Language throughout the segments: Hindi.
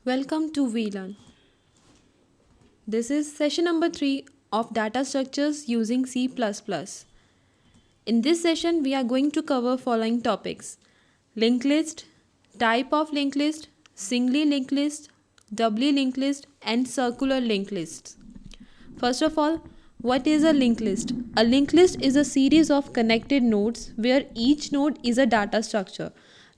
Welcome to VLearn. This is session number 3 of data structures using C++. In this session, we are going to cover following topics: linked list, type of linked list, singly linked list, doubly linked list, and circular linked lists. First of all, what is a linked list? A linked list is a series of connected nodes where each node is a data structure.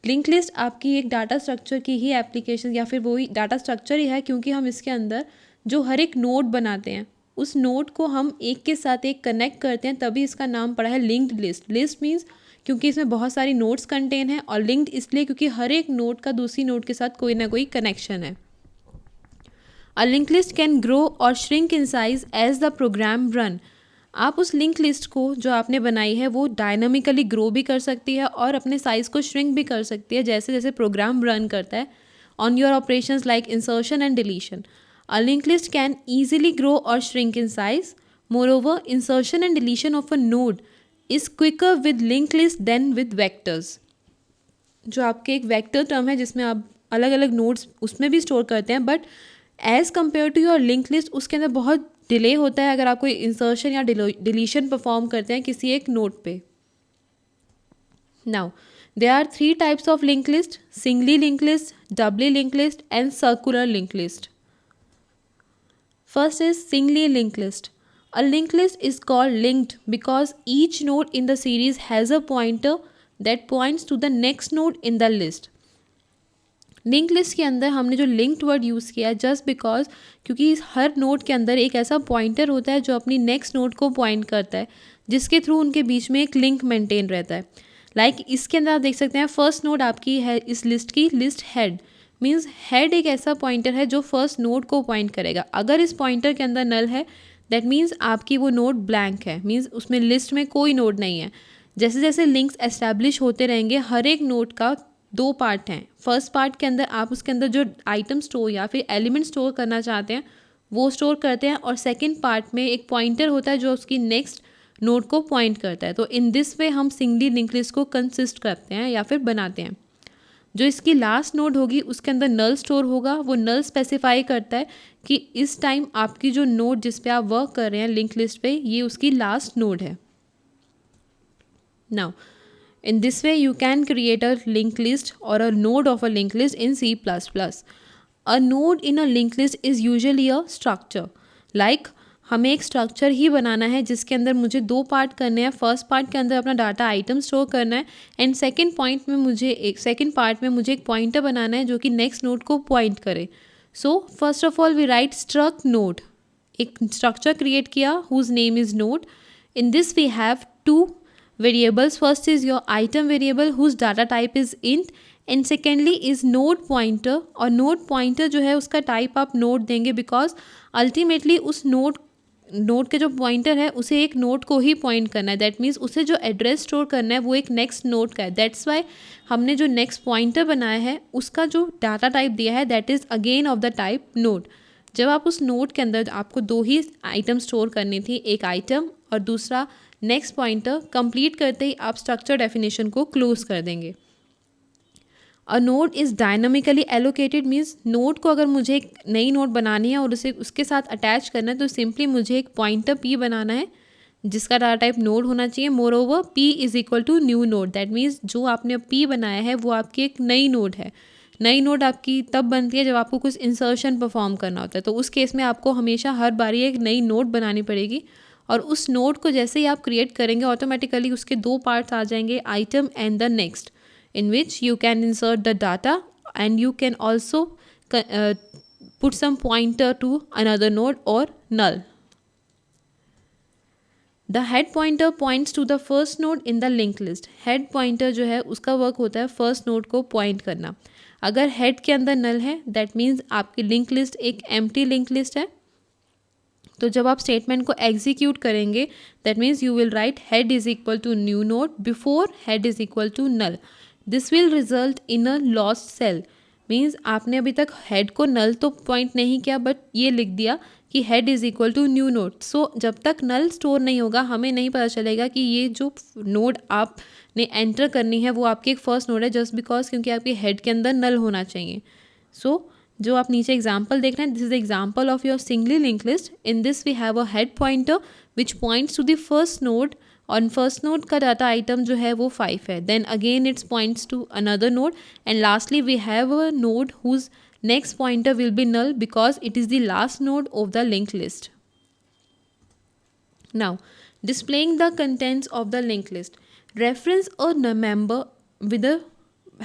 Link list आपकी एक डाटा स्ट्रक्चर की ही एप्लीकेशन या फिर वही डाटा स्ट्रक्चर ही है, क्योंकि हम इसके अंदर जो हर एक नोड बनाते हैं उस नोड को हम एक के साथ एक कनेक्ट करते हैं, तभी इसका नाम पड़ा है लिंक्ड लिस्ट. लिस्ट मीन्स क्योंकि इसमें बहुत सारी नोड्स कंटेन है, और लिंक्ड इसलिए क्योंकि हर एक नोड का दूसरी नोड के साथ कोई ना कोई कनेक्शन है. A link list can grow और shrink in size as the program run. आप उस लिंक लिस्ट को जो आपने बनाई है वो डायनामिकली ग्रो भी कर सकती है और अपने साइज़ को श्रिंक भी कर सकती है जैसे जैसे प्रोग्राम रन करता है on your operations like insertion and deletion. A link list can easily grow और shrink in size. Moreover, insertion and deletion of a node is quicker with link list than with vectors. जो आपके एक वेक्टर टर्म है जिसमें आप अलग अलग नोड्स उसमें भी स्टोर करते हैं, but as compare to your link list उसके अंदर बहुत डिले होता है अगर आप कोई इंसर्शन या डिलीशन परफॉर्म करते हैं किसी एक नोड पे. Now there are 3 types of link list: singly link list, doubly link list and circular link list. First is singly linked list. A linked list is called linked because each node in the series has a pointer that points to the next node in the list. Link list के अंदर हमने जो लिंक्ड वर्ड यूज़ किया है जस्ट बिकॉज क्योंकि इस हर नोड के अंदर एक ऐसा पॉइंटर होता है जो अपनी नेक्स्ट नोड को पॉइंट करता है, जिसके थ्रू उनके बीच में एक लिंक मेंटेन रहता है. लाइक इसके अंदर आप देख सकते हैं फर्स्ट नोड आपकी है इस लिस्ट की लिस्ट हेड. मीन्स हेड एक ऐसा पॉइंटर है जो फर्स्ट नोड को पॉइंट करेगा. अगर इस पॉइंटर के अंदर नल है दैट मीन्स आपकी वो नोड ब्लैंक है, मीन्स उसमें लिस्ट में कोई नोड नहीं है. जैसे जैसे लिंक्स एस्टैब्लिश होते रहेंगे हर एक नोड का 2 पार्ट हैं. फर्स्ट पार्ट के अंदर आप उसके अंदर जो आइटम स्टोर या फिर एलिमेंट स्टोर करना चाहते हैं वो स्टोर करते हैं, और सेकेंड पार्ट में एक पॉइंटर होता है जो उसकी नेक्स्ट नोड को पॉइंट करता है. तो इन दिस वे हम सिंगली लिंक लिस्ट को कंसिस्ट करते हैं या फिर बनाते हैं. जो इसकी लास्ट नोड होगी उसके अंदर नल स्टोर होगा. वो नल स्पेसिफाई करता है कि इस टाइम आपकी जो नोड जिस पे आप वर्क कर रहे हैं लिंक लिस्ट पे ये उसकी लास्ट नोड है. Now in this way you can create a linked list or a node of a linked list in C++. A node in a linked list is usually a structure. Like हमें एक स्ट्रक्चर ही बनाना है जिसके अंदर मुझे 2 पार्ट करने हैं. फर्स्ट पार्ट के अंदर अपना डाटा आइटम स्टोर करना है एंड सेकंड पार्ट में मुझे एक पॉइंटर बनाना है जो कि नेक्स्ट नोड को पॉइंट करे. So first of all we write struct node. एक स्ट्रक्चर क्रिएट किया whose name is node. In this we have 2 variables. First is your item variable whose data type is int and secondly is node pointer. और node pointer जो है उसका type आप node देंगे because ultimately उस node के जो pointer है उसे एक node को ही point करना है. that means उसे जो address store करना है वो एक next node का है. that's why हमने जो next pointer बनाया है उसका जो data type दिया है that is again of the type node. जब आप उस नोड के अंदर आपको 2 ही आइटम स्टोर करनी थी, एक आइटम और दूसरा नेक्स्ट पॉइंटर, कंप्लीट करते ही आप स्ट्रक्चर डेफिनेशन को क्लोज कर देंगे. A node is dynamically allocated means node को अगर मुझे एक नई नोड बनानी है और उसे उसके साथ अटैच करना है तो सिंपली मुझे एक पॉइंटर पी बनाना है जिसका डाटा टाइप नोड होना चाहिए. Moreover P is equal to new node. That means जो आपने पी बनाया है वो आपकी एक नई नोड है. नई नोड आपकी तब बनती है जब आपको कुछ इंसर्शन परफॉर्म करना होता है, तो उस केस में आपको हमेशा हर बारी एक नई नोड बनानी पड़ेगी. और उस नोड को जैसे ही आप क्रिएट करेंगे ऑटोमेटिकली उसके 2 पार्ट्स आ जाएंगे, item and the next, in which you can insert the data and you can also put some pointer to another node or null. The head pointer points to the first node in the linked list. head pointer जो है उसका वर्क होता है फर्स्ट नोड को पॉइंट करना. अगर हेड के अंदर नल है दैट मीन्स आपकी लिंक लिस्ट एक एम्प्टी लिंक लिस्ट है. तो जब आप स्टेटमेंट को एग्जीक्यूट करेंगे that means you will write head is equal to new node before head is equal to null. This will result in a lost cell. Means आपने अभी तक हेड को नल तो पॉइंट नहीं किया बट ये लिख दिया कि head is equal to new node. So जब तक नल स्टोर नहीं होगा हमें नहीं पता चलेगा कि ये जो नोड आपने एंटर करनी है वो आपकी एक फर्स्ट नोड है जस्ट बिकॉज क्योंकि आपके हेड के अंदर नल होना चाहिए. सो जो आप नीचे एग्जाम्पल देख रहे हैं, this is the example of your singly link list. In this we have a head pointer which points to the first node. On first node का डाटा आइटम जो है वो 5 है. Then again its points to another node and lastly we have a node whose next pointer will be null because it is the last node of the linked list. Now, displaying the contents of the linked list. Reference a member with a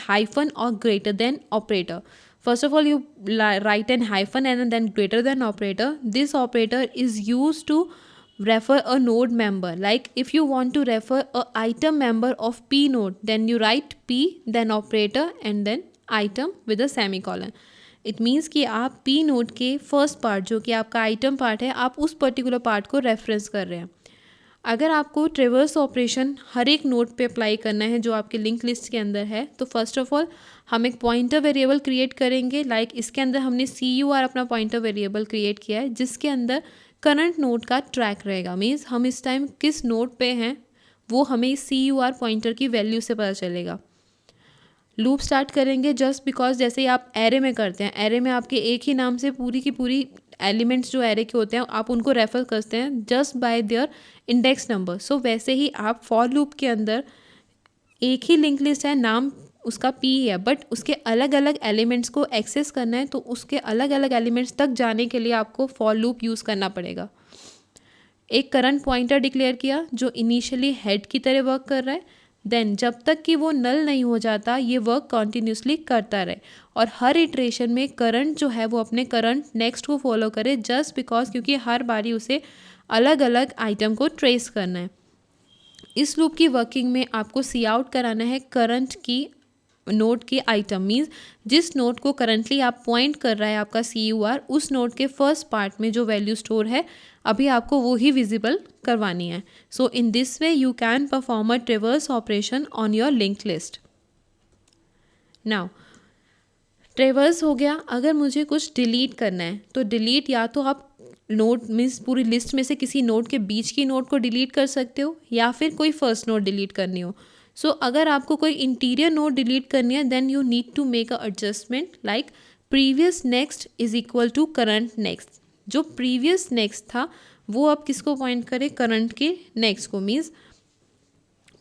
hyphen or greater than operator. First of all, you write an hyphen and then greater than operator. This operator is used to refer a node member. Like if you want to refer a item member of P node, then you write P, then operator and then item with a semicolon. It means कि आप पी नोड के फर्स्ट पार्ट जो कि आपका आइटम पार्ट है, आप उस पर्टिकुलर पार्ट को रेफरेंस कर रहे हैं. अगर आपको ट्रेवर्स ऑपरेशन हर एक नोड पे अप्लाई करना है जो आपके लिंक लिस्ट के अंदर है, तो फर्स्ट ऑफ ऑल हम एक पॉइंटर वेरिएबल क्रिएट करेंगे. लाइक इसके अंदर हमने CUR अपना पॉइंटर वेरिएबल क्रिएट किया है जिसके अंदर करंट नोड का ट्रैक रहेगा. मीन्स हम इस टाइम किस नोड पे हैं वो हमें इस CUR पॉइंटर की वैल्यू से पता चलेगा. लूप स्टार्ट करेंगे जस्ट बिकॉज जैसे ही आप एरे में करते हैं, एरे में आपके एक ही नाम से पूरी की पूरी एलिमेंट्स जो एरे के होते हैं आप उनको रेफर करते हैं just by their index number. So वैसे ही आप फॉर लूप के अंदर एक ही लिंक लिस्ट है, नाम उसका P है, बट उसके अलग अलग एलिमेंट्स को एक्सेस करना है तो उसके अलग अलग एलिमेंट्स तक जाने के लिए आपको फॉर लूप यूज़ करना पड़ेगा. एक करंट पॉइंटर डिक्लेयर किया जो इनिशियली हेड की तरह वर्क कर रहा है. देन जब तक कि वो नल नहीं हो जाता ये वर्क कॉन्टीन्यूसली करता रहे और हर इटरेशन में करंट जो है वो अपने करंट नेक्स्ट को फॉलो करे जस्ट बिकॉज क्योंकि हर बारी उसे अलग अलग आइटम को ट्रेस करना है. इस लूप की वर्किंग में आपको सी आउट कराना है करंट की नोड के आइटम. मीन्स जिस नोड को करंटली आप पॉइंट कर रहा है आपका CUR, उस नोड के फर्स्ट पार्ट में जो वैल्यू स्टोर है अभी आपको वो ही विजिबल करवानी है. So in this way you can perform a traverse operation on your link list. Now traverse हो गया. अगर मुझे कुछ डिलीट करना है तो डिलीट या तो आप नोड मीन्स पूरी लिस्ट में से किसी नोड के बीच की नोड को डिलीट कर सकते हो या फिर कोई फर्स्ट नोड डिलीट करनी हो. सो अगर आपको कोई इंटीरियर नोड डिलीट करनी है then you need to make a adjustment like previous next is equal to current next. जो प्रीवियस नेक्स्ट था वो अब किसको पॉइंट करे, करंट के नेक्स्ट को. मीन्स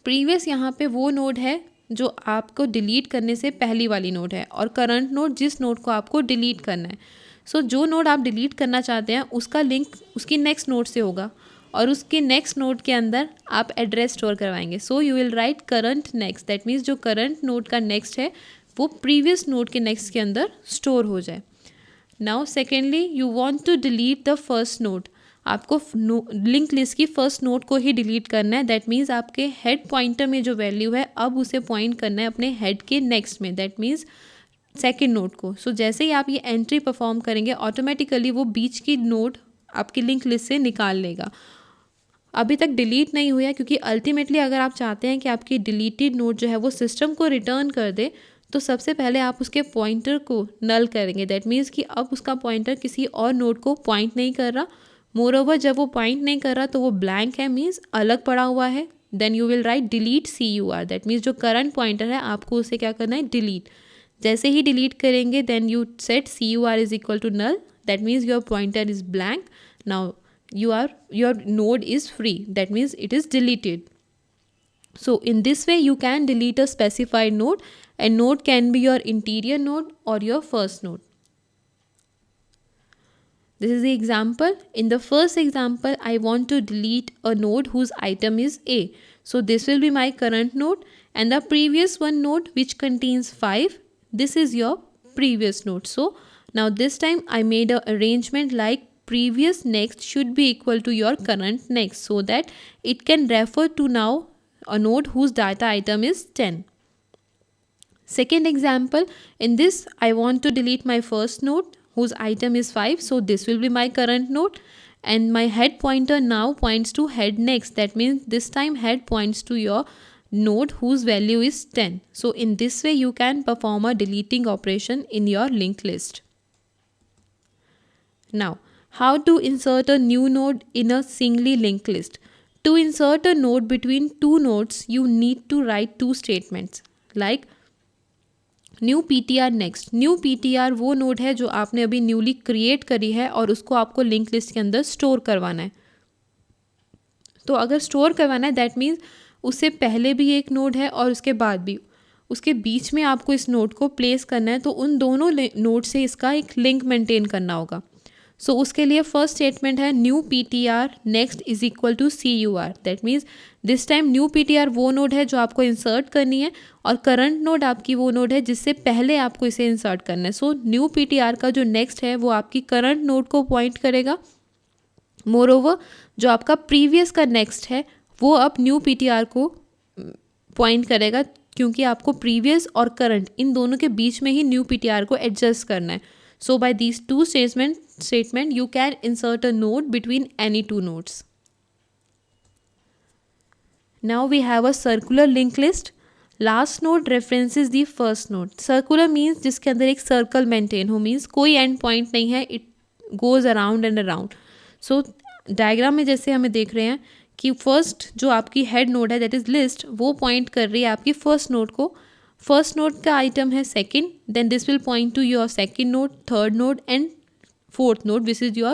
प्रीवियस यहाँ पे वो नोड है जो आपको डिलीट करने से पहली वाली नोड है और करंट नोड जिस नोड को आपको डिलीट करना है. सो जो नोड आप डिलीट करना चाहते हैं उसका लिंक उसकी नेक्स्ट नोड से होगा और उसके नेक्स्ट नोड के अंदर आप एड्रेस स्टोर करवाएंगे. So you will right current next. That means जो करंट नोड का नेक्स्ट है वो प्रीवियस नोड के नेक्स्ट के अंदर स्टोर हो जाए. Now secondly you want to delete the first node. आपको लिंक लिस्ट की फर्स्ट नोड को ही डिलीट करना है. दैट मीन्स आपके हेड पॉइंटर में जो वैल्यू है अब उसे पॉइंट करना है अपने हेड के नेक्स्ट में. दैट मीन्स सेकेंड नोड को. सो जैसे ही आप ये एंट्री परफॉर्म करेंगे ऑटोमेटिकली वो बीच की नोड आपकी लिंक लिस्ट से निकाल लेगा. अभी तक डिलीट नहीं हुआ क्योंकि अल्टीमेटली अगर आप चाहते हैं कि आपकी डिलीटेड नोड जो है वो सिस्टम को रिटर्न कर दे तो सबसे पहले आप उसके पॉइंटर को नल करेंगे. दैट मीन्स कि अब उसका पॉइंटर किसी और नोड को पॉइंट नहीं कर रहा. मोर ओवर जब वो पॉइंट नहीं कर रहा तो वो ब्लैंक है, मीन्स अलग पड़ा हुआ है. Then you will write delete CUR. That means जो करंट पॉइंटर है आपको उसे क्या करना है, डिलीट. जैसे ही डिलीट करेंगे then you set CUR is equal to null. That means your pointer is blank. Now your node is free. That means it is deleted. So in this way you can delete a specified node. A node can be your interior node or your first node. This is the example. In the first example I want to delete a node whose item is A. So this will be my current node and the previous one node which contains 5. This is your previous node. So now this time I made a arrangement like previous next should be equal to your current next so that it can refer to now a node whose data item is 10. Second example, in this I want to delete my first node whose item is 5. So this will be my current node and my head pointer now points to head next. That means this time head points to your node whose value is 10. So in this way you can perform a deleting operation in your linked list. Now how to insert a new node in a singly linked list. To insert a node between two nodes, you need to write two statements. Like new PTR next. New PTR वो नोड है जो आपने अभी न्यूली क्रिएट करी है और उसको आपको लिंक लिस्ट के अंदर स्टोर करवाना है। तो अगर स्टोर करवाना है दैट मीन्स उससे पहले भी एक नोड है और उसके बाद भी, उसके बीच में आपको इस नोड को प्लेस करना है, तो उन दोनों नोड से इसका एक लिंक मेंटेन करना होगा। सो उसके लिए फर्स्ट स्टेटमेंट है new PTR next is equal to CUR। That means this time new PTR वो नोड है जो आपको इंसर्ट करनी है और करंट नोड आपकी वो नोड है जिससे पहले आपको इसे इंसर्ट करना है। सो न्यू PTR का जो नेक्स्ट है वो आपकी करंट नोड को पॉइंट करेगा। मोरओवर जो आपका प्रीवियस का नेक्स्ट है वो अब न्यू PTR को पॉइंट करेगा, क्योंकि आपको प्रीवियस और करंट इन दोनों के बीच में ही न्यू PTR को एडजस्ट करना है। So by these two statement you can insert a node between any two nodes. Now we have a circular linked list. Last node references the first node. Circular means जिसके अंदर एक सर्कल मेंटेन हो, मीन्स कोई एंड पॉइंट नहीं है, it goes around and around. So diagram में जैसे हमें देख रहे हैं कि फर्स्ट जो आपकी हेड नोड है दैट इज लिस्ट, वो पॉइंट कर रही है आपकी फर्स्ट नोड को। फर्स्ट नोड का आइटम है second, then this will point to your second node, third node and fourth node, which is your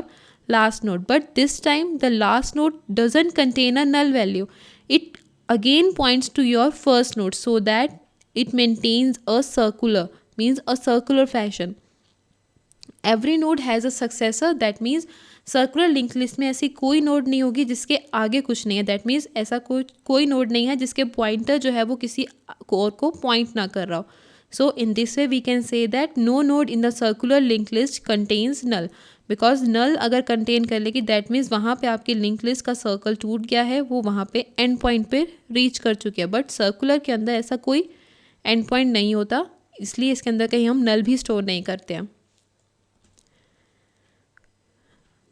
last node. But this time the last node doesn't contain a null value. It again points to your first node so that it maintains a circular, means a circular fashion. Every node has a successor. That means circular link list में ऐसी कोई नोड नहीं होगी जिसके आगे कुछ नहीं है। दैट मीन्स ऐसा कोई नोड नहीं है जिसके पॉइंटर जो है वो किसी और को पॉइंट ना कर रहा हो। So in this way we can say that no node in the circular linked list contains null, because null अगर contain कर लेगी that means वहाँ पे आपकी linked list का circle टूट गया है, वो वहाँ पे end point पे reach कर चुकी है। बट circular के अंदर ऐसा कोई end point नहीं होता, इसलिए इसके अंदर कहीं हम null भी store नहीं करते हैं।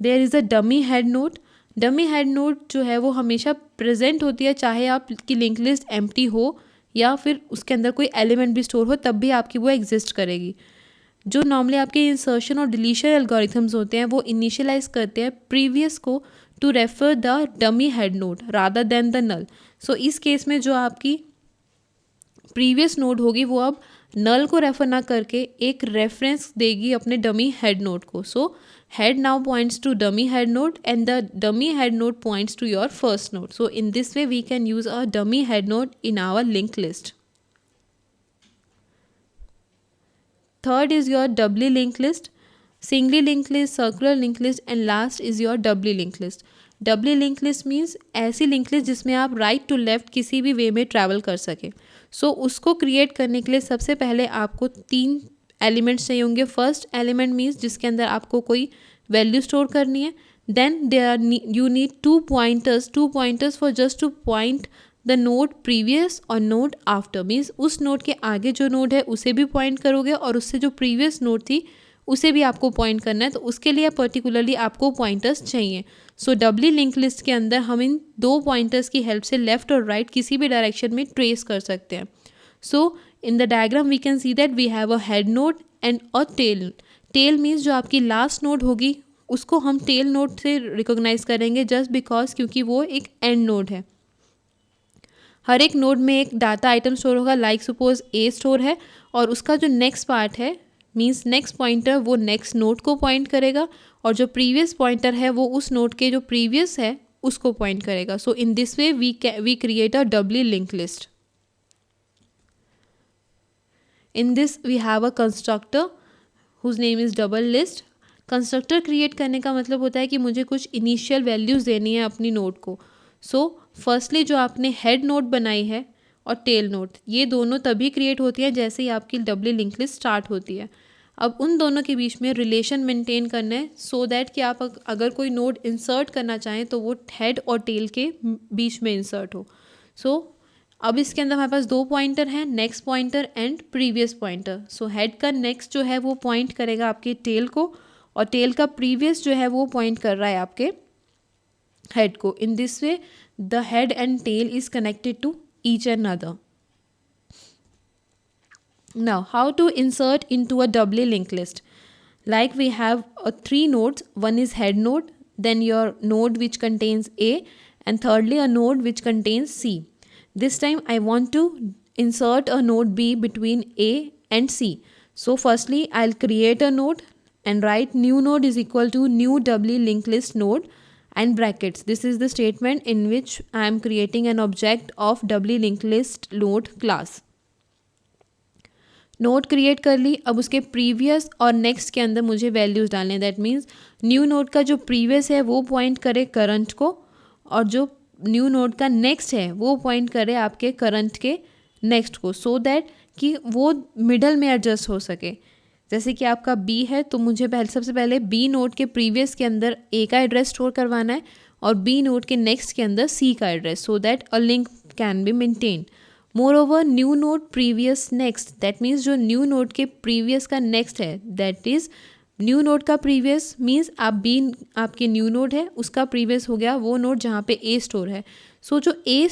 There is a dummy head node. Dummy head node जो है वो हमेशा present होती है, चाहे आपकी linked list empty हो या फिर उसके अंदर कोई एलिमेंट भी स्टोर हो, तब भी आपकी वो एग्जिस्ट करेगी। जो नॉर्मली आपके इंसर्शन और डिलीशन एल्गोरिथम्स होते हैं वो इनिशियलाइज करते हैं प्रीवियस को to refer the dummy head node rather than the null. So इस केस में जो आपकी प्रीवियस नोड होगी वो अब नल को रेफर ना करके एक रेफरेंस देगी अपने डमी हेड नोड को। सो head now points to dummy head node and the dummy head node points to your first node. So in this way we can use a dummy head node in our linked list. Third is your doubly linked list, singly linked list, circular linked list and last is your doubly linked list. Doubly linked list means ऐसी linked list जिसमें आप right to left किसी भी वे में travel कर सके। So उसको create करने के लिए सबसे पहले आपको 3 एलिमेंट्स चाहिए होंगे। फर्स्ट एलिमेंट मीन्स जिसके अंदर आपको कोई वैल्यू स्टोर करनी है। Then you need 2 pointers for just to point the node previous और नोड आफ्टर, मीन्स उस नोड के आगे जो नोड है उसे भी पॉइंट करोगे और उससे जो प्रीवियस नोड थी उसे भी आपको पॉइंट करना है, तो उसके लिए पर्टिकुलरली आपको पॉइंटर्स चाहिए। सो डबली लिंक लिस्ट के अंदर हम इन 2 पॉइंटर्स की हेल्प से लेफ्ट और राइट किसी भी डायरेक्शन में ट्रेस कर सकते हैं। सो in the diagram we can see that we have a head node and a tail. Tail means जो आपकी last node होगी उसको हम tail node से recognize करेंगे just because क्योंकि वो एक end node है। हर एक node में एक डाटा आइटम स्टोर होगा, लाइक सपोज A स्टोर है और उसका जो नेक्स्ट पार्ट है मीन्स नेक्स्ट पॉइंटर वो नेक्स्ट नोड को पॉइंट करेगा और जो प्रीवियस पॉइंटर है वो उस नोड के जो प्रीवियस है उसको पॉइंट करेगा। So in this way we create a doubly link list. In this we have a constructor whose name is double list. Constructor create करने का मतलब होता है कि मुझे कुछ इनिशियल वैल्यूज़ देनी है अपनी नोड को। सो फर्स्टली जो आपने हेड नोड बनाई है और टेल नोड, ये दोनों तभी क्रिएट होती हैं जैसे ही आपकी डबली लिंक लिस्ट स्टार्ट होती है। अब उन दोनों के बीच में रिलेशन मेंटेन करना है सो दैट कि आप अगर कोई नोड इंसर्ट करना चाहें तो वो हेड और टेल के बीच में इंसर्ट हो। सो अब इसके अंदर हमारे पास 2 पॉइंटर हैं, next pointer and previous pointer. So head का नेक्स्ट जो है वो पॉइंट करेगा आपके टेल को और टेल का प्रीवियस जो है वो पॉइंट कर रहा है आपके हेड को। In this way the head and tail is connected to each and other. Now how to insert into a doubly linked list? Like we have 3 nodes, one is head node, then your node which contains A and thirdly a node which contains C. This time I want to insert a node B between A and C. So firstly, I'll create a node and write new node is equal to new doubly linked list node and brackets. This is the statement in which I am creating an object of doubly linked list node class. Node create कर ली. अब उसके प्रीवियस और नेक्स्ट के अंदर मुझे वैल्यूज़ डालने. दैट मीन्स न्यू नोड का जो प्रीवियस है वो पॉइंट करे करंट को, और जो न्यू नोड का नेक्स्ट है वो पॉइंट करे आपके करंट के नेक्स्ट को, सो दैट कि वो मिडल में एडजस्ट हो सके. जैसे कि आपका बी है तो मुझे सबसे पहले बी नोड के प्रीवियस के अंदर ए का एड्रेस स्टोर करवाना है और बी नोड के नेक्स्ट के अंदर सी का address, so that a link can be maintain. Moreover, new node previous next, that means जो न्यू नोड के प्रीवियस का नेक्स्ट है, दैट इज़ न्यू नोड का प्रीवियस मीन्स आप बी आपके न्यू नोड है उसका प्रीवियस हो गया वो नोड जहाँ पे ए स्टोर है. सो जो ए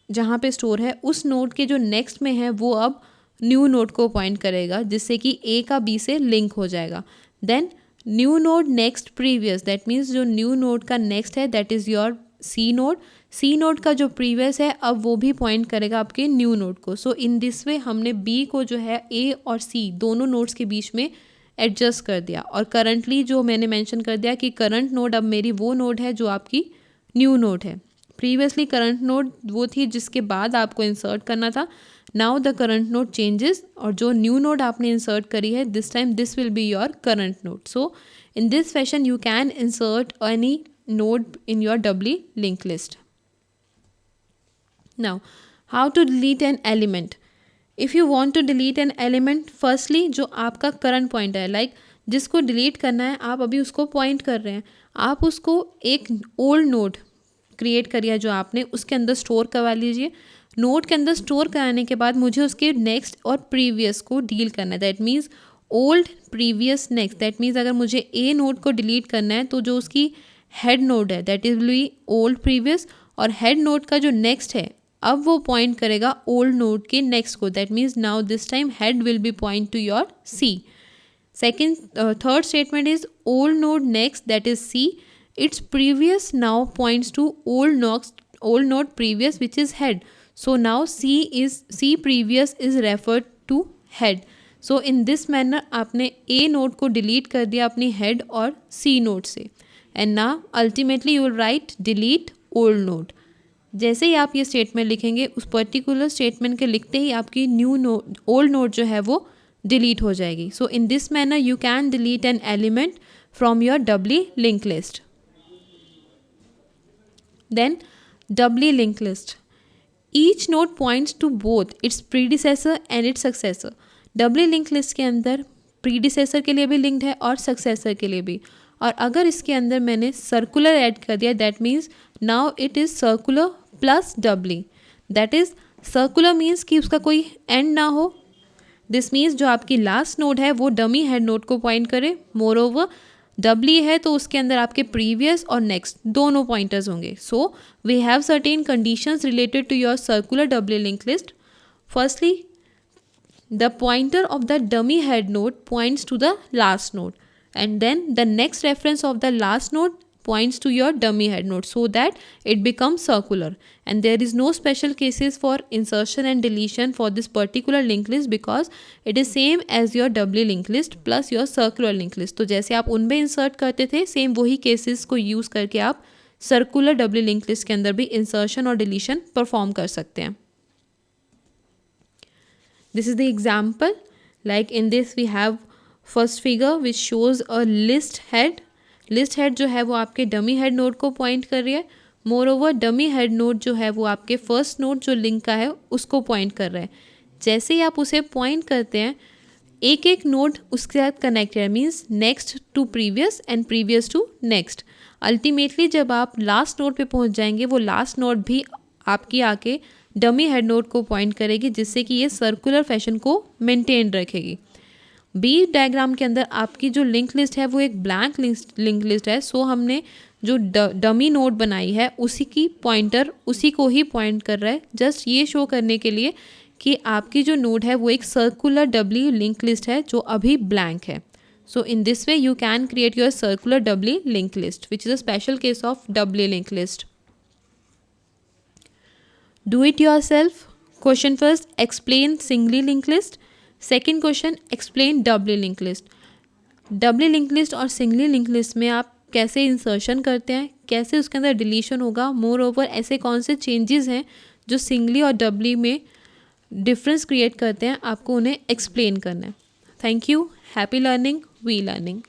जहाँ पे स्टोर है उस नोड के जो नेक्स्ट में है वो अब न्यू नोड को पॉइंट करेगा, जिससे कि ए का बी से लिंक हो जाएगा. Then new node next previous, that means जो न्यू नोड का नेक्स्ट है that is your C node. C node का जो प्रीवियस है अब वो भी पॉइंट करेगा आपके न्यू नोड को. सो इन दिस वे हमने बी को जो है ए और सी दोनों नोड्स के बीच में एडजस्ट कर दिया. और करंटली जो मैंने मेंशन कर दिया कि करंट नोड अब मेरी वो नोड है जो आपकी न्यू नोड है. प्रीवियसली करंट नोड वो थी जिसके बाद आपको इंसर्ट करना था. Now the current node changes, और जो न्यू नोड आपने इंसर्ट करी है this time this will be your current node. So in this fashion you can insert any node in your doubly linked list. Now, how to delete an element? If you want to delete an element, firstly जो आपका current point है, like जिसको delete करना है आप अभी उसको point कर रहे हैं, आप उसको एक old node create करिए जो आपने उसके अंदर store करवा लीजिए. नोड के अंदर स्टोर कराने के बाद मुझे उसके नेक्स्ट और प्रीवियस को डील करना है. That means old previous next. That means अगर मुझे ए नोड को डिलीट करना है तो जो उसकी हेड नोड है that is B old previous, और हेड नोड का जो नेक्स्ट है अब वो पॉइंट करेगा ओल्ड नोड के नेक्स्ट को. That means now this time head will be point to your C. Third statement is old node next that is C. Its previous now points to old node previous which is head. So now C previous is referred to head. So in this manner आपने A node को delete कर दिया अपनी head और C node से. And now ultimately you will write delete old node. जैसे ही आप ये statement लिखेंगे उस particular statement के लिखते ही आपकी new node old node जो है वो delete हो जाएगी. So in this manner you can delete an element from your doubly linked list. Then doubly linked list. Each node points to both its predecessor and its successor. Doubly link list के अंदर प्रीडिसेसर के लिए भी लिंक्ड है और सक्सेसर के लिए भी. और अगर इसके अंदर मैंने सर्कुलर ऐड कर दिया that means now it is circular plus doubly. That is circular means कि उसका कोई एंड ना हो. दिस मीन्स जो आपकी लास्ट नोड है वो डमी हेड नोड को पॉइंट करे. मोर ओवर डबली है तो उसके अंदर आपके प्रीवियस और नेक्स्ट दोनों पॉइंटर्स होंगे. So we have certain conditions related to your circular doubly link list. Firstly the pointer of the dummy head node points to the last node, and then the next reference of the last node points to your dummy head node, so that it becomes circular. And there is no special cases for insertion and deletion for this particular linked list because it is same as your doubly linked list plus your circular linked list. तो जैसे आप उनमें insert करते थे सेम वही cases को use करके आप circular doubly linked list के अंदर भी insertion और deletion perform कर सकते हैं. This is the example. Like in this we have first figure which shows a list head. List head जो है वो आपके डमी हेड नोड को पॉइंट कर रही है. More over dummy head node जो है वो आपके फर्स्ट नोड जो लिंक का है उसको पॉइंट कर रहा है. जैसे ही आप उसे पॉइंट करते हैं एक एक नोड उसके साथ कनेक्ट है, means next to previous and previous to next. Ultimately जब आप लास्ट नोड पे पहुंच जाएंगे वो लास्ट नोड भी आपकी आके डमी हेड नोड को पॉइंट करेगी, जिससे कि ये सर्कुलर फैशन को मेंटेन रखेगी. बी डायग्राम के अंदर आपकी जो लिंक लिस्ट है वो एक ब्लैंक लिंक लिस्ट है. सो हमने जो डमी नोड बनाई है उसी की पॉइंटर उसी को ही पॉइंट कर रहा है, जस्ट ये शो करने के लिए कि आपकी जो नोड है वो एक सर्कुलर डबली लिंक लिस्ट है जो अभी ब्लैंक है. So in this way you can create your circular doubly link list which is a special case of doubly link list. Do it yourself. Question first, explain singly link list. Second question, explain doubly link list. Doubly link list और सिंगली लिंक लिस्ट में आप कैसे इंसर्शन करते हैं, कैसे उसके अंदर डिलीशन होगा, मोर ओवर ऐसे कौन से चेंजेस हैं जो सिंगली और डबली में डिफरेंस क्रिएट करते हैं, आपको उन्हें एक्सप्लेन करना है। Thank you, happy learning, we learning.